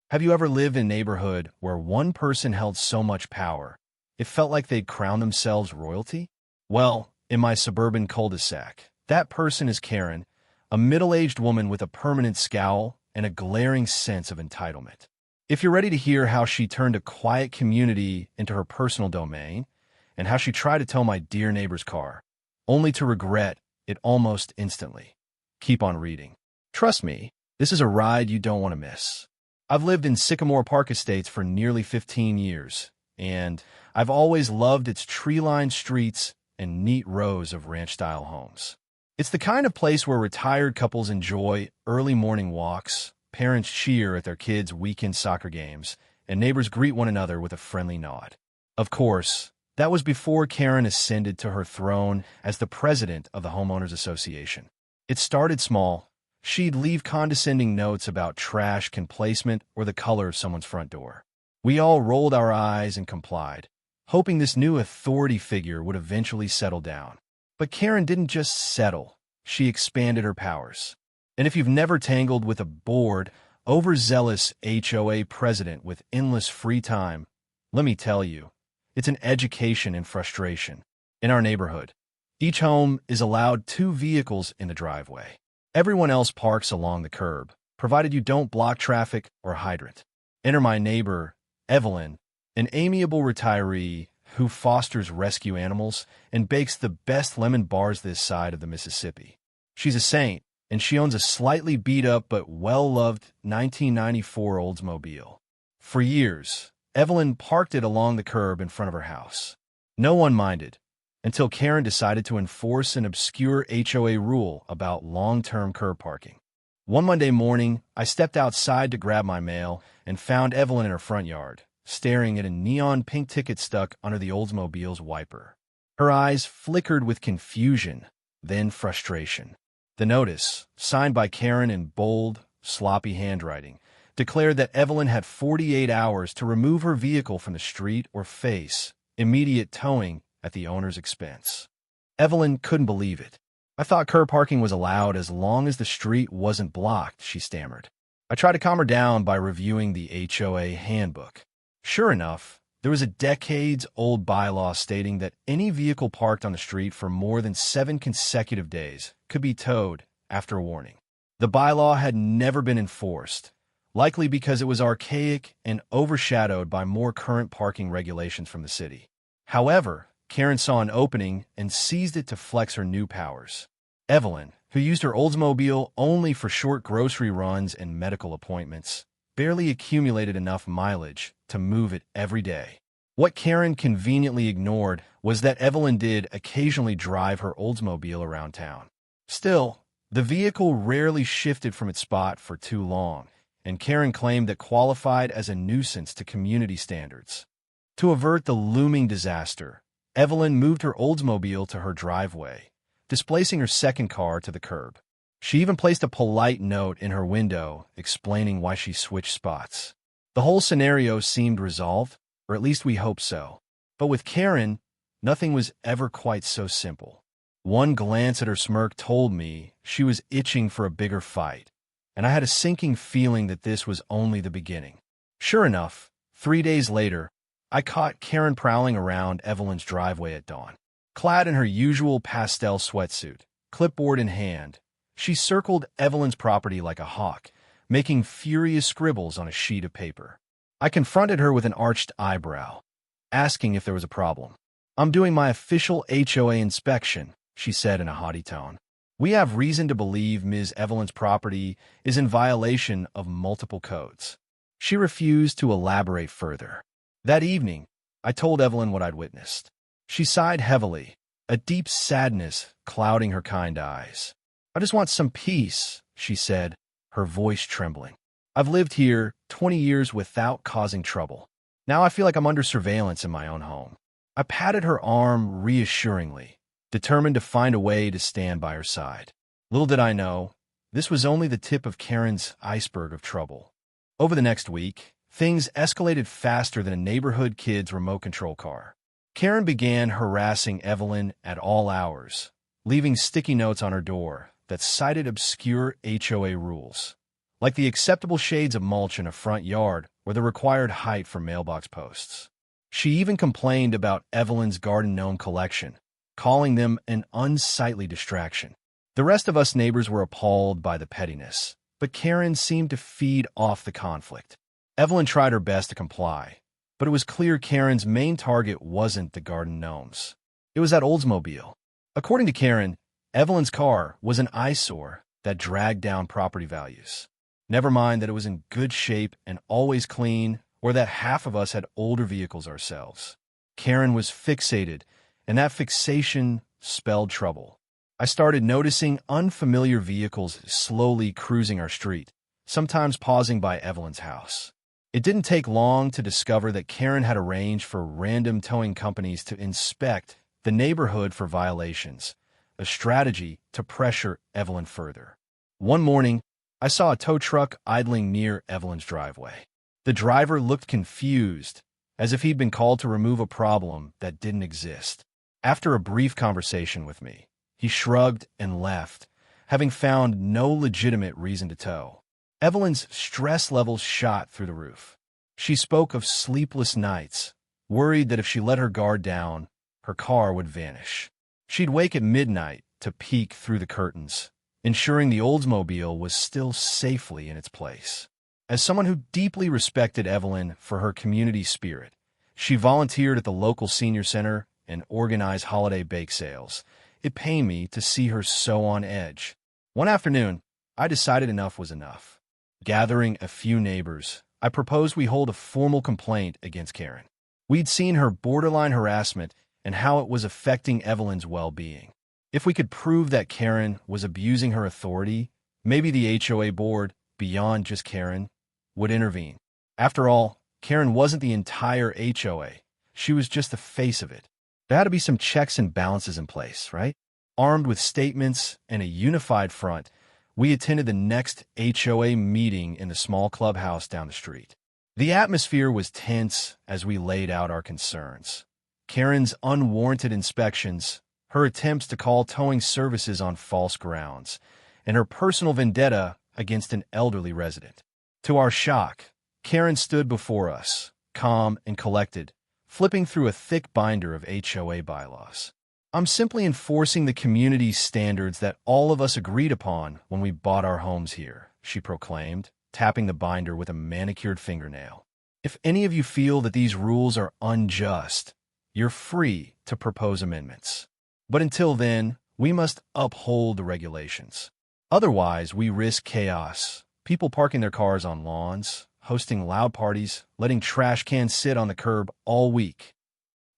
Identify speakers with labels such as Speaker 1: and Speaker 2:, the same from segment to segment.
Speaker 1: Have you ever lived in a neighborhood where one person held so much power, it felt like they'd crowned themselves royalty? Well, in my suburban cul-de-sac, that person is Karen, a middle-aged woman with a permanent scowl and a glaring sense of entitlement. If you're ready to hear how she turned a quiet community into her personal domain, and how she tried to tow my dear neighbor's car, only to regret it almost instantly, keep on reading. Trust me, this is a ride you don't want to miss. I've lived in Sycamore Park Estates for nearly 15 years, and I've always loved its tree-lined streets and neat rows of ranch-style homes. It's the kind of place where retired couples enjoy early morning walks, parents cheer at their kids' weekend soccer games, and neighbors greet one another with a friendly nod. Of course, that was before Karen ascended to her throne as the president of the Homeowners Association. It started small. She'd leave condescending notes about trash can placement or the color of someone's front door. We all rolled our eyes and complied, hoping this new authority figure would eventually settle down. But Karen didn't just settle, she expanded her powers. And if you've never tangled with a bored, overzealous HOA president with endless free time, let me tell you, it's an education in frustration. In our neighborhood, each home is allowed 2 vehicles in the driveway. Everyone else parks along the curb, provided you don't block traffic or hydrant. Enter my neighbor, Evelyn, an amiable retiree who fosters rescue animals and bakes the best lemon bars this side of the Mississippi. She's a saint, and she owns a slightly beat-up but well-loved 1994 Oldsmobile. For years, Evelyn parked it along the curb in front of her house. No one minded, until Karen decided to enforce an obscure HOA rule about long-term curb parking. One Monday morning, I stepped outside to grab my mail and found Evelyn in her front yard, staring at a neon pink ticket stuck under the Oldsmobile's wiper. Her eyes flickered with confusion, then frustration. The notice, signed by Karen in bold, sloppy handwriting, declared that Evelyn had 48 hours to remove her vehicle from the street or face immediate towing at the owner's expense. Evelyn couldn't believe it. I thought curb parking was allowed as long as the street wasn't blocked, she stammered. I tried to calm her down by reviewing the HOA handbook. Sure enough, there was a decades-old bylaw stating that any vehicle parked on the street for more than 7 consecutive days could be towed after a warning. The bylaw had never been enforced, likely because it was archaic and overshadowed by more current parking regulations from the city. However, Karen saw an opening and seized it to flex her new powers. Evelyn, who used her Oldsmobile only for short grocery runs and medical appointments, barely accumulated enough mileage to move it every day. What Karen conveniently ignored was that Evelyn did occasionally drive her Oldsmobile around town. Still, the vehicle rarely shifted from its spot for too long, and Karen claimed that qualified as a nuisance to community standards. To avert the looming disaster, Evelyn moved her Oldsmobile to her driveway, displacing her second car to the curb. She even placed a polite note in her window explaining why she switched spots. The whole scenario seemed resolved, or at least we hoped so. But with Karen, nothing was ever quite so simple. One glance at her smirk told me she was itching for a bigger fight, and I had a sinking feeling that this was only the beginning. Sure enough, 3 days later, I caught Karen prowling around Evelyn's driveway at dawn. Clad in her usual pastel sweatsuit, clipboard in hand, she circled Evelyn's property like a hawk, making furious scribbles on a sheet of paper. I confronted her with an arched eyebrow, asking if there was a problem. "I'm doing my official HOA inspection," she said in a haughty tone. "We have reason to believe Ms. Evelyn's property is in violation of multiple codes." She refused to elaborate further. That evening, I told Evelyn what I'd witnessed. She sighed heavily, a deep sadness clouding her kind eyes. "I just want some peace," she said, her voice trembling. "I've lived here 20 years without causing trouble. Now I feel like I'm under surveillance in my own home." I patted her arm reassuringly, determined to find a way to stand by her side. Little did I know, this was only the tip of Karen's iceberg of trouble. Over the next week, things escalated faster than a neighborhood kid's remote control car. Karen began harassing Evelyn at all hours, leaving sticky notes on her door that cited obscure HOA rules. like the acceptable shades of mulch in a front yard or the required height for mailbox posts. She even complained about Evelyn's garden gnome collection, calling them an unsightly distraction. The rest of us neighbors were appalled by the pettiness, but Karen seemed to feed off the conflict. Evelyn tried her best to comply, but it was clear Karen's main target wasn't the garden gnomes. It was that Oldsmobile. According to Karen, Evelyn's car was an eyesore that dragged down property values. Never mind that it was in good shape and always clean, or that half of us had older vehicles ourselves. Karen was fixated, and that fixation spelled trouble. I started noticing unfamiliar vehicles slowly cruising our street, sometimes pausing by Evelyn's house. It didn't take long to discover that Karen had arranged for random towing companies to inspect the neighborhood for violations, a strategy to pressure Evelyn further. One morning, I saw a tow truck idling near Evelyn's driveway. The driver looked confused, as if he'd been called to remove a problem that didn't exist. After a brief conversation with me, he shrugged and left, having found no legitimate reason to tow. Evelyn's stress levels shot through the roof. She spoke of sleepless nights, worried that if she let her guard down, her car would vanish. She'd wake at midnight to peek through the curtains, ensuring the Oldsmobile was still safely in its place. As someone who deeply respected Evelyn for her community spirit, she volunteered at the local senior center and organized holiday bake sales. It pained me to see her so on edge. One afternoon, I decided enough was enough. Gathering a few neighbors, I proposed we hold a formal complaint against Karen. We'd seen her borderline harassment and how it was affecting Evelyn's well-being. If we could prove that Karen was abusing her authority, maybe the HOA board, beyond just Karen, would intervene. After all, Karen wasn't the entire HOA. She was just the face of it. There had to be some checks and balances in place, right? Armed with statements and a unified front, we attended the next HOA meeting in the small clubhouse down the street. The atmosphere was tense as we laid out our concerns. Karen's unwarranted inspections, her attempts to call towing services on false grounds, and her personal vendetta against an elderly resident. To our shock, Karen stood before us, calm and collected, flipping through a thick binder of HOA bylaws. "I'm simply enforcing the community's standards that all of us agreed upon when we bought our homes here," she proclaimed, tapping the binder with a manicured fingernail. "If any of you feel that these rules are unjust, you're free to propose amendments. But until then, we must uphold the regulations. Otherwise, we risk chaos, people parking their cars on lawns, hosting loud parties, letting trash cans sit on the curb all week."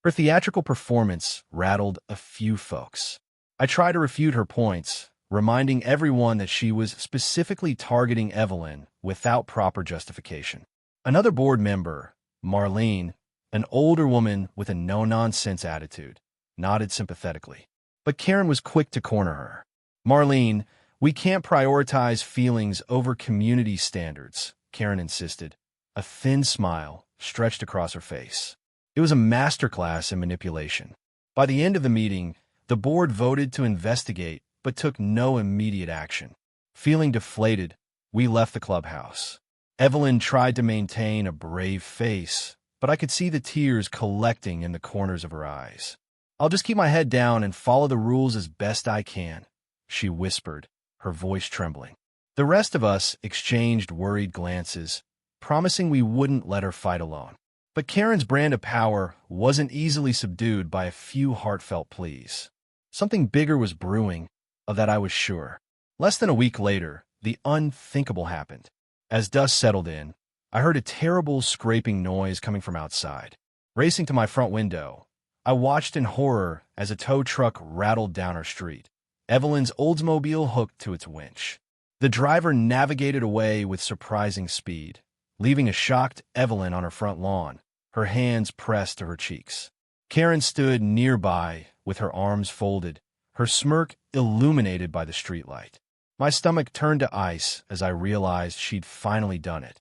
Speaker 1: Her theatrical performance rattled a few folks. I tried to refute her points, reminding everyone that she was specifically targeting Evelyn without proper justification. Another board member, Marlene, an older woman with a no-nonsense attitude, nodded sympathetically. But Karen was quick to corner her. "Marlene, we can't prioritize feelings over community standards," Karen insisted. A thin smile stretched across her face. It was a masterclass in manipulation. By the end of the meeting, the board voted to investigate but took no immediate action. Feeling deflated, we left the clubhouse. Evelyn tried to maintain a brave face, but I could see the tears collecting in the corners of her eyes. "I'll just keep my head down and follow the rules as best I can," she whispered, her voice trembling. The rest of us exchanged worried glances, promising we wouldn't let her fight alone. But Karen's brand of power wasn't easily subdued by a few heartfelt pleas. Something bigger was brewing, of that I was sure. Less than a week later, the unthinkable happened. As dusk settled in, I heard a terrible scraping noise coming from outside. Racing to my front window, I watched in horror as a tow truck rattled down our street, Evelyn's Oldsmobile hooked to its winch. The driver navigated away with surprising speed, leaving a shocked Evelyn on her front lawn, her hands pressed to her cheeks. Karen stood nearby with her arms folded, her smirk illuminated by the streetlight. My stomach turned to ice as I realized she'd finally done it,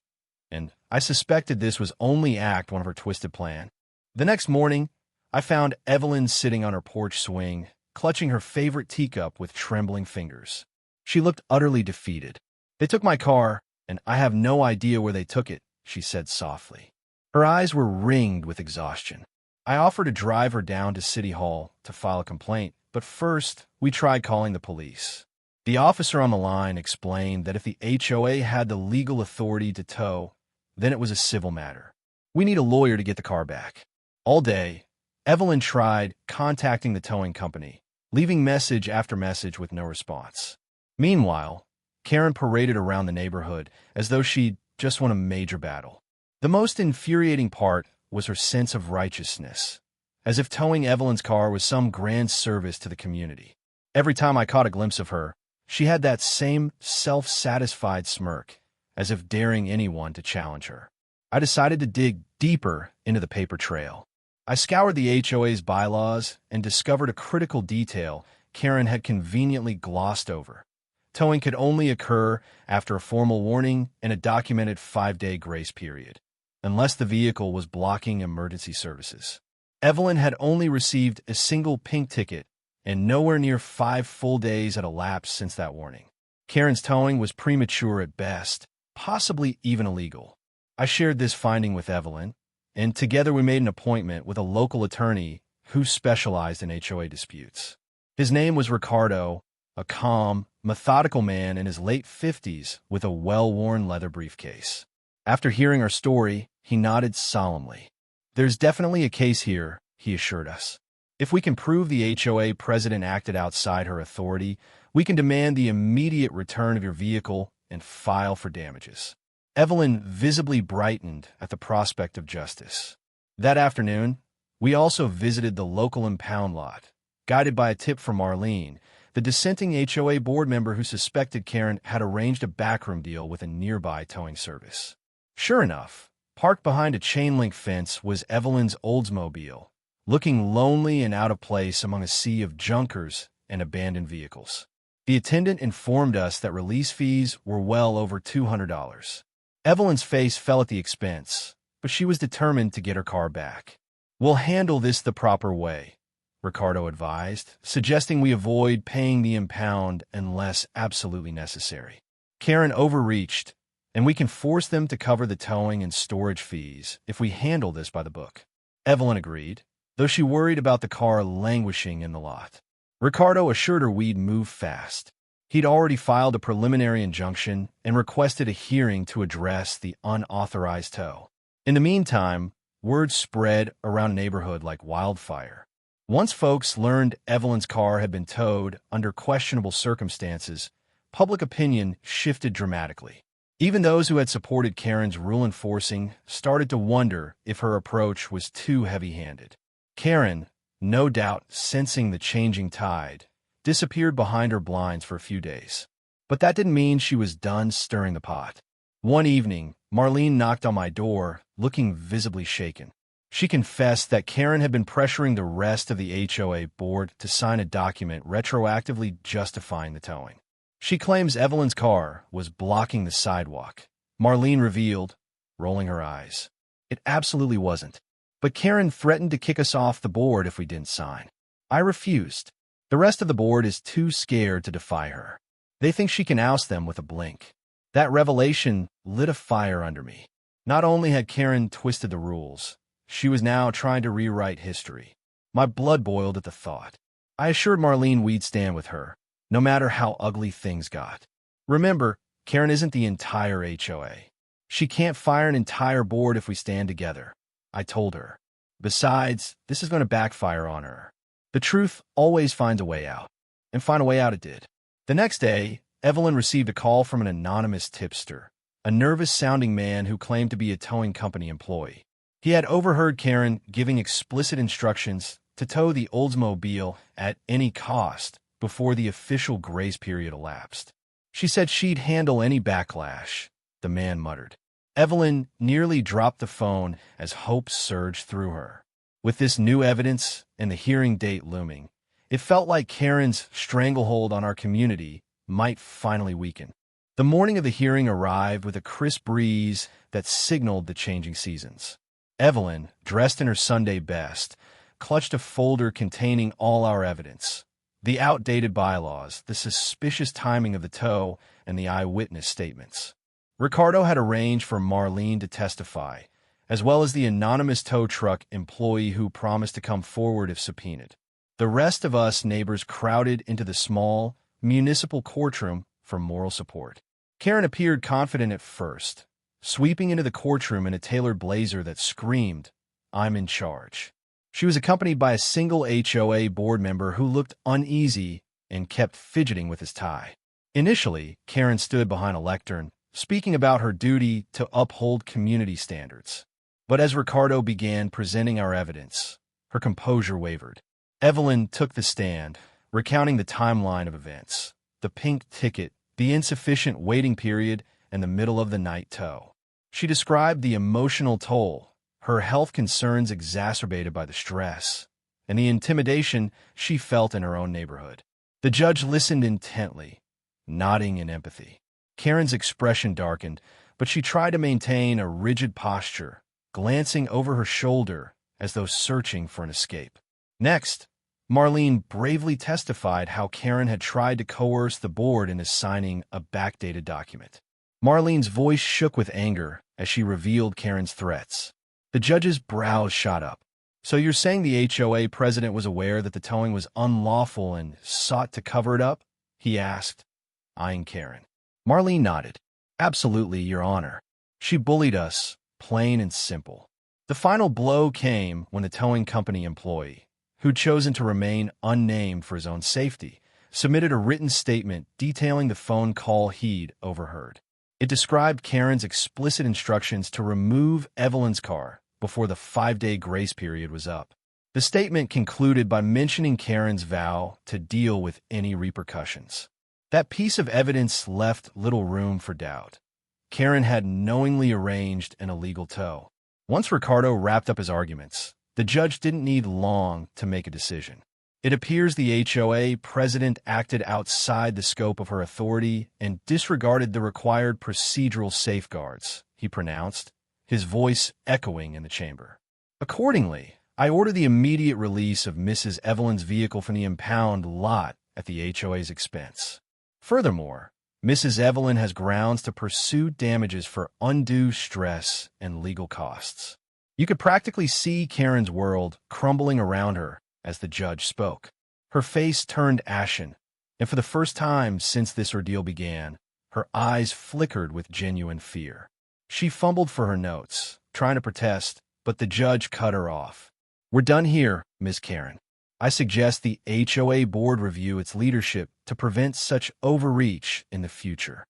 Speaker 1: and I suspected this was only Act 1 of her twisted plan. The next morning, I found Evelyn sitting on her porch swing, clutching her favorite teacup with trembling fingers. She looked utterly defeated. "They took my car," and I have no idea where they took it," she said softly. Her eyes were ringed with exhaustion. I offered to drive her down to City Hall to file a complaint, but first, we tried calling the police. The officer on the line explained that if the HOA had the legal authority to tow, then it was a civil matter. We need a lawyer to get the car back. All day, Evelyn tried contacting the towing company, leaving message after message with no response. Meanwhile, Karen paraded around the neighborhood as though she'd just won a major battle. The most infuriating part was her sense of righteousness, as if towing Evelyn's car was some grand service to the community. Every time I caught a glimpse of her, she had that same self-satisfied smirk, as if daring anyone to challenge her. I decided to dig deeper into the paper trail. I scoured the HOA's bylaws and discovered a critical detail Karen had conveniently glossed over. Towing could only occur after a formal warning and a documented 5-day grace period, unless the vehicle was blocking emergency services. Evelyn had only received a single pink ticket, and nowhere near 5 full days had elapsed since that warning. Karen's towing was premature at best, possibly even illegal. I shared this finding with Evelyn, and together we made an appointment with a local attorney who specialized in HOA disputes. His name was Ricardo, a calm, methodical man in his late 50s with a well-worn leather briefcase. After hearing our story, he nodded solemnly. "There's definitely a case here," he assured us. "If we can prove the HOA president acted outside her authority, we can demand the immediate return of your vehicle and file for damages." Evelyn visibly brightened at the prospect of justice. That afternoon, we also visited the local impound lot, guided by a tip from Marlene, the dissenting HOA board member who suspected Karen had arranged a backroom deal with a nearby towing service. Sure enough, parked behind a chain-link fence was Evelyn's Oldsmobile, looking lonely and out of place among a sea of junkers and abandoned vehicles. The attendant informed us that release fees were well over $200. Evelyn's face fell at the expense, but she was determined to get her car back. "We'll handle this the proper way," Ricardo advised, suggesting we avoid paying the impound unless absolutely necessary. Karen overreached, and we can force them to cover the towing and storage fees if we handle this by the book. Evelyn agreed, though she worried about the car languishing in the lot. Ricardo assured her we'd move fast. He'd already filed a preliminary injunction and requested a hearing to address the unauthorized tow. In the meantime, word spread around the neighborhood like wildfire. Once folks learned Evelyn's car had been towed under questionable circumstances, public opinion shifted dramatically. Even those who had supported Karen's rule enforcing started to wonder if her approach was too heavy-handed. Karen, no doubt sensing the changing tide, disappeared behind her blinds for a few days. But that didn't mean she was done stirring the pot. One evening, Marlene knocked on my door, looking visibly shaken. She confessed that Karen had been pressuring the rest of the HOA board to sign a document retroactively justifying the towing. She claims Evelyn's car was blocking the sidewalk. Marlene revealed, rolling her eyes. It absolutely wasn't. But Karen threatened to kick us off the board if we didn't sign. I refused. The rest of the board is too scared to defy her. They think she can oust them with a blink. That revelation lit a fire under me. Not only had Karen twisted the rules, she was now trying to rewrite history. My blood boiled at the thought. I assured Marlene we'd stand with her, no matter how ugly things got. Remember, Karen isn't the entire HOA. She can't fire an entire board if we stand together, I told her. Besides, this is going to backfire on her. The truth always finds a way out. And find a way out it did. The next day, Evelyn received a call from an anonymous tipster, a nervous-sounding man who claimed to be a towing company employee. He had overheard Karen giving explicit instructions to tow the Oldsmobile at any cost before the official grace period elapsed. She said she'd handle any backlash, the man muttered. Evelyn nearly dropped the phone as hope surged through her. With this new evidence and the hearing date looming, it felt like Karen's stranglehold on our community might finally weaken. The morning of the hearing arrived with a crisp breeze that signaled the changing seasons. Evelyn, dressed in her Sunday best, clutched a folder containing all our evidence. The outdated bylaws, the suspicious timing of the tow, and the eyewitness statements. Ricardo had arranged for Marlene to testify, as well as the anonymous tow truck employee who promised to come forward if subpoenaed. The rest of us neighbors crowded into the small, municipal courtroom for moral support. Karen appeared confident at first, sweeping into the courtroom in a tailored blazer that screamed, "I'm in charge." She was accompanied by a single HOA board member who looked uneasy and kept fidgeting with his tie. Initially, Karen stood behind a lectern, speaking about her duty to uphold community standards. But as Ricardo began presenting our evidence, her composure wavered. Evelyn took the stand, recounting the timeline of events, the pink ticket, the insufficient waiting period, and the middle-of-the-night tow. She described the emotional toll, her health concerns exacerbated by the stress, and the intimidation she felt in her own neighborhood. The judge listened intently, nodding in empathy. Karen's expression darkened, but she tried to maintain a rigid posture, glancing over her shoulder as though searching for an escape. Next, Marlene bravely testified how Karen had tried to coerce the board into signing a backdated document. Marlene's voice shook with anger as she revealed Karen's threats. The judge's brows shot up. "So you're saying the HOA president was aware that the towing was unlawful and sought to cover it up?" he asked, eyeing Karen. Marlene nodded. "Absolutely, Your Honor. She bullied us, plain and simple." The final blow came when the towing company employee, who'd chosen to remain unnamed for his own safety, submitted a written statement detailing the phone call he'd overheard. It described Karen's explicit instructions to remove Evelyn's car before the 5-day grace period was up. The statement concluded by mentioning Karen's vow to deal with any repercussions. That piece of evidence left little room for doubt. Karen had knowingly arranged an illegal tow. Once Ricardo wrapped up his arguments, the judge didn't need long to make a decision. "It appears the HOA president acted outside the scope of her authority and disregarded the required procedural safeguards," he pronounced, his voice echoing in the chamber. "Accordingly, I order the immediate release of Mrs. Evelyn's vehicle from the impound lot at the HOA's expense. Furthermore, Mrs. Evelyn has grounds to pursue damages for undue stress and legal costs." You could practically see Karen's world crumbling around her as the judge spoke. Her face turned ashen, and for the first time since this ordeal began, her eyes flickered with genuine fear. She fumbled for her notes, trying to protest, but the judge cut her off. "We're done here, Ms. Karen. I suggest the HOA board review its leadership to prevent such overreach in the future."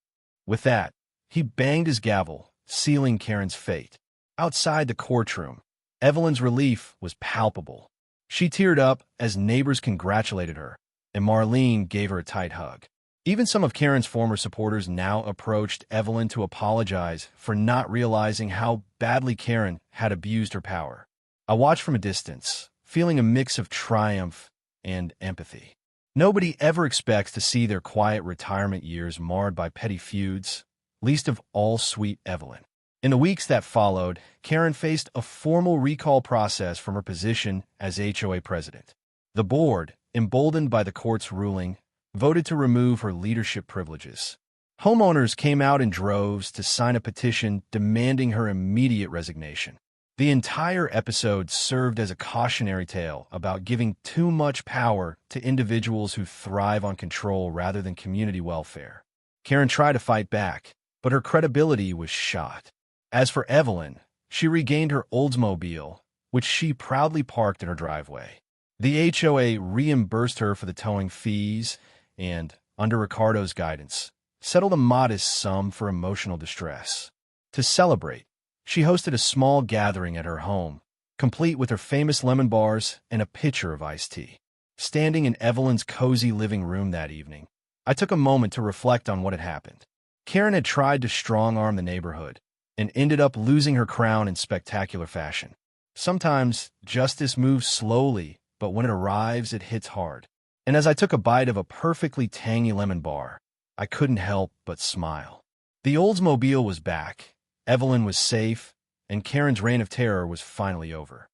Speaker 1: With that, he banged his gavel, sealing Karen's fate. Outside the courtroom, Evelyn's relief was palpable. She teared up as neighbors congratulated her, and Marlene gave her a tight hug. Even some of Karen's former supporters now approached Evelyn to apologize for not realizing how badly Karen had abused her power. I watched from a distance, feeling a mix of triumph and empathy. Nobody ever expects to see their quiet retirement years marred by petty feuds, least of all sweet Evelyn. In the weeks that followed, Karen faced a formal recall process from her position as HOA president. The board, emboldened by the court's ruling, voted to remove her leadership privileges. Homeowners came out in droves to sign a petition demanding her immediate resignation. The entire episode served as a cautionary tale about giving too much power to individuals who thrive on control rather than community welfare. Karen tried to fight back, but her credibility was shot. As for Evelyn, she regained her Oldsmobile, which she proudly parked in her driveway. The HOA reimbursed her for the towing fees and, under Ricardo's guidance, settled a modest sum for emotional distress. To celebrate, she hosted a small gathering at her home, complete with her famous lemon bars and a pitcher of iced tea. Standing in Evelyn's cozy living room that evening, I took a moment to reflect on what had happened. Karen had tried to strong-arm the neighborhood and ended up losing her crown in spectacular fashion. Sometimes justice moves slowly, but when it arrives, it hits hard. And as I took a bite of a perfectly tangy lemon bar, I couldn't help but smile. The Oldsmobile was back, Evelyn was safe, and Karen's reign of terror was finally over.